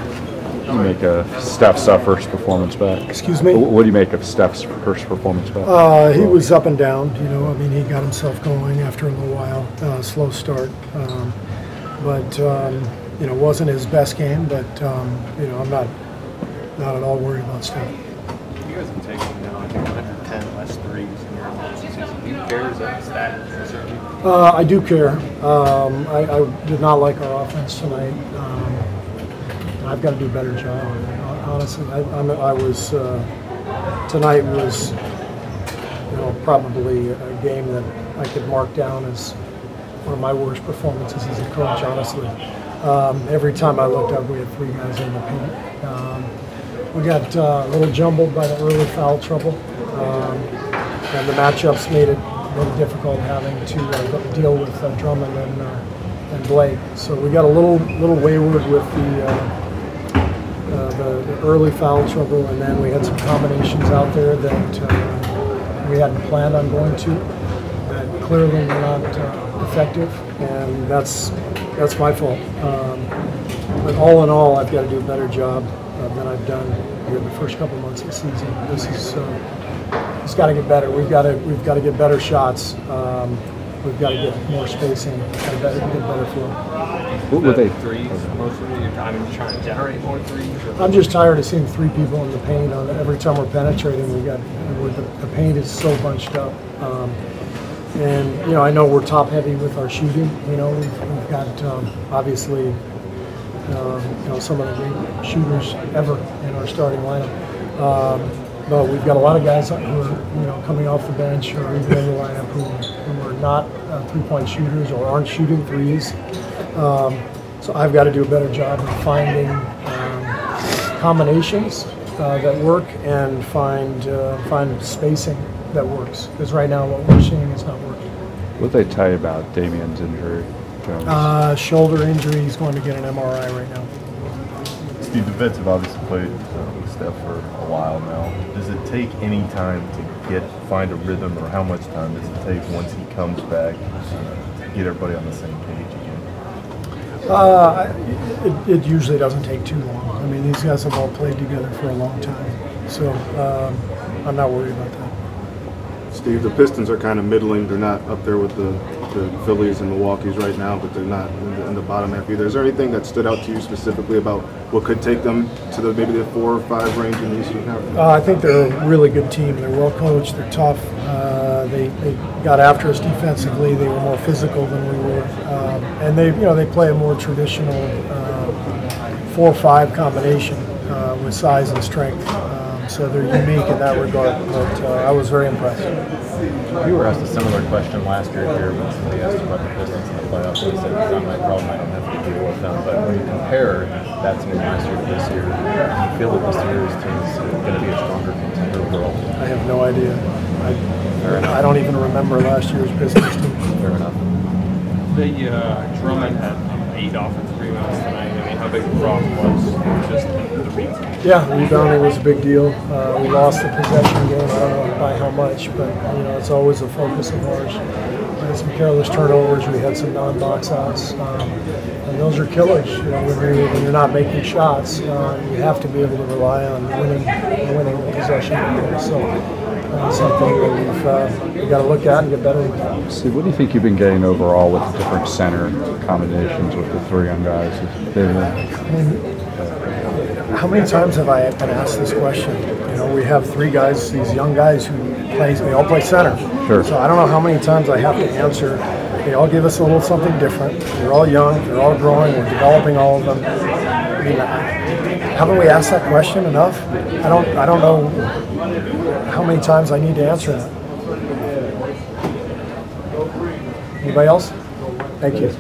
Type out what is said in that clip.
What do you make of Steph's first performance back? Excuse me? What do you make of Steph's first performance back? He was up and down, you know. I mean, he got himself going after a little while. Slow start. You know, wasn't his best game, but, you know, I'm not at all worried about Steph. You guys have taken now, I think, 110 less threes in your season. Do you care? Is that a stat? I do care. I did not like our offense tonight. I've got to do a better job. Honestly, tonight was, you know, probably a game that I could mark down as one of my worst performances as a coach. Honestly, every time I looked up, we had 3 guys in the paint. We got a little jumbled by the early foul trouble, and the matchups made it really difficult having to deal with Drummond and Blake. So we got a little wayward with the early foul trouble, and then we had some combinations out there that we hadn't planned on going to that clearly were not effective, and that's my fault. But all in all, I've got to do a better job than I've done here in the first couple months of the season. It's got to get better. We've got to get better shots. We've got to get more spacing. Get better flow. What were they threes? Mostly, you're trying to generate more threes. I'm just tired of seeing 3 people in the paint. Every time we're penetrating, the paint is so bunched up. And you know, I know we're top heavy with our shooting. You know, we've got obviously you know, some of the great shooters ever in our starting lineup. But we've got a lot of guys who are, you know, coming off the bench or even in the lineup who are not 3-point shooters or aren't shooting threes. So I've got to do a better job of finding combinations that work and find spacing that works. Because right now what we're seeing is not working. What did they tell you about Damian's injury? Shoulder injury. He's going to get an MRI right now. Steve, the vets have obviously played with Steph for a while now. Does it take any time to find a rhythm, or how much time does it take once he comes back to get everybody on the same page again? It usually doesn't take too long. I mean, these guys have all played together for a long time, so I'm not worried about that. Steve, the Pistons are kind of middling. They're not up there with the Phillies and Milwaukee's right now, but they're not in the bottom half either. Is there anything that stood out to you specifically about what could take them to maybe the 4 or 5 range in the Eastern Conference? I think they're a really good team. They're well coached. They're tough. They got after us defensively. They were more physical than we were, and they play a more traditional 4-5 combination with size and strength. So they're unique in that regard, but I was very impressed. You were asked a similar question last year here when somebody asked about the Pistons in the playoffs, and you said it's not my problem, I don't have to deal with them. But when you compare that team last year to this year, do you feel that this year's team is going to be a stronger contender overall? I have no idea. I don't even remember last year's Pistons team. Fair enough. Drummond had 8 offensive rebounds tonight. I mean, how big the problem was just the rebound? Yeah, rebounding was a big deal. We lost the possession game. I don't know by how much, but you know, it's always a focus of ours. We had some careless turnovers. We had some non-box outs, and those are killers. You know, when you're not making shots, you have to be able to rely on winning the possession game. So something that we've got to look at and get better with. Steve, what do you think you've been getting overall with the different center combinations with the 3 young guys? How many times have I been asked this question? You know, we have 3 guys, these young guys they all play center. Sure. So I don't know how many times I have to answer. They all give us a little something different. They're all young, they're all growing, we're developing all of them. I mean, haven't we asked that question enough? I don't know how many times I need to answer that. Anybody else? Thank you.